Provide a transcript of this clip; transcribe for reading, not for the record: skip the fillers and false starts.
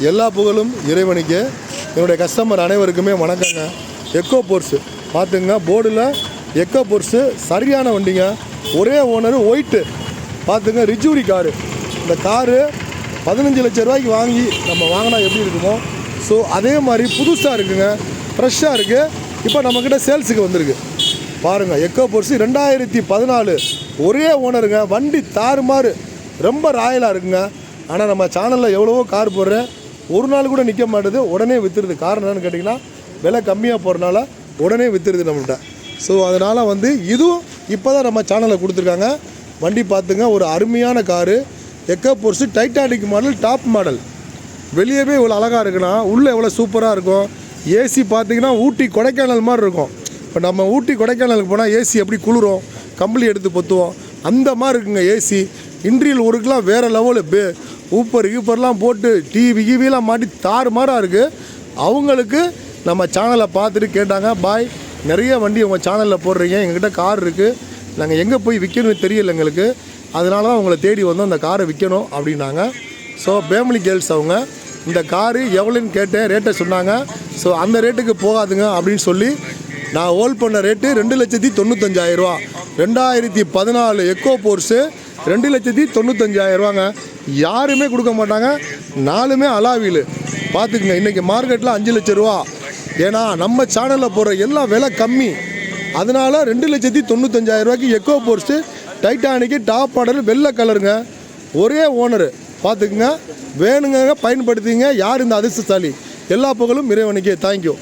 எல்லா புகழும் இறைவனுக்கு. என்னுடைய கஸ்டமர் அனைவருக்குமே வணக்கங்க. எக்கோ போர்ஸு பார்த்துங்க, போர்டில் எக்கோ போர்ஸு சரியான வண்டிங்க. ஒரே ஓனர், ஒயிட்டு பார்த்துங்க, ரிஜூரி காரு. இந்த காரு 15 லட்ச ரூபாய்க்கு வாங்கி நம்ம வாங்கினா எப்படி இருக்குமோ ஸோ அதே மாதிரி புதுசாக இருக்குங்க, ஃப்ரெஷ்ஷாக இருக்குது. இப்போ நம்மக்கிட்ட சேல்ஸுக்கு வந்திருக்கு பாருங்கள். எக்கோ போர்ஸு 2014 ஒரே ஓனருங்க. வண்டி தாறுமாறு, ரொம்ப ராயலாக இருக்குங்க. ஆனால் நம்ம சேனலில் எவ்வளவோ கார் போடுறேன், ஒரு நாள் கூட நிற்க மாட்டேது, உடனே விற்றுருது. காரணம் என்னன்னு கேட்டிங்கன்னா, விலை கம்மியாக போகிறனால உடனே விற்றுருது நம்மள்கிட்ட. ஸோ அதனால் இதுவும் இப்போ தான் நம்ம சேனலில் கொடுத்துருக்காங்க. வண்டி பார்த்துங்க, ஒரு அருமையான car. Echo pores Titanic model, top model. வெளியவே இவ்வளோ அழகாக இருக்குன்னா உள்ளே எவ்வளோ சூப்பராக இருக்கும். ஏசி பார்த்திங்கன்னா ஊட்டி கொடைக்கானல் மாதிரி இருக்கும். இப்போ நம்ம ஊட்டி கொடைக்கானலுக்கு போனால் ஏசி எப்படி குளிரும், கம்பளி எடுத்து பொத்துவோம், அந்த மாதிரி இருக்குங்க ஏசி. இன்டீரியல் ஒர்க்கெலாம் வேறு லெவலு. ஊப்பர் கீப்பர்லாம் போட்டு டிவிலாம் மாட்டி தாறுமாறாக இருக்குது. அவங்களுக்கு நம்ம சேனலை பார்த்துட்டு கேட்டாங்க, பாய் நிறைய வண்டி உங்கள் சேனலில் போடுறீங்க, எங்ககிட்ட கார் இருக்குது, நாங்கள் எங்கே போய் விற்கணும்னு தெரியல எங்களுக்கு, அதனால தான் உங்களை தேடி வந்தோம், அந்த காரை விற்கணும் அப்படின்னாங்க. ஸோ ஃபேமிலி கேர்ள்ஸ் அவங்க. இந்த காரு எவ்வளோன்னு கேட்டேன், ரேட்டை சொன்னாங்க. ஸோ அந்த ரேட்டுக்கு போகாதுங்க அப்படின்னு சொல்லி நான் ஹோல்ட் பண்ண ரேட்டு 2,95,000 ரூபா. 2014 எக்கோ போர்ஸு 2,95,000 ரூபாங்க. யாருமே கொடுக்க மாட்டாங்க. 4மே அலாவீல் பார்த்துக்குங்க. இன்றைக்கி மார்க்கெட்டில் 5 லட்ச ரூபா. ஏன்னா நம்ம சேனலில் போடுற எல்லாம் விலை கம்மி, அதனால் 2,95,000 ரூபாய்க்கு echo pores Titanic top model, வெள்ளை கலருங்க, ஒரே ஓனரு பார்த்துக்குங்க. வேணுங்க பயன்படுத்திங்க. யார் இந்த அதிர்ஷ்டசாலி? எல்லா புகழும் இறைவனுக்கே. தேங்க்யூ.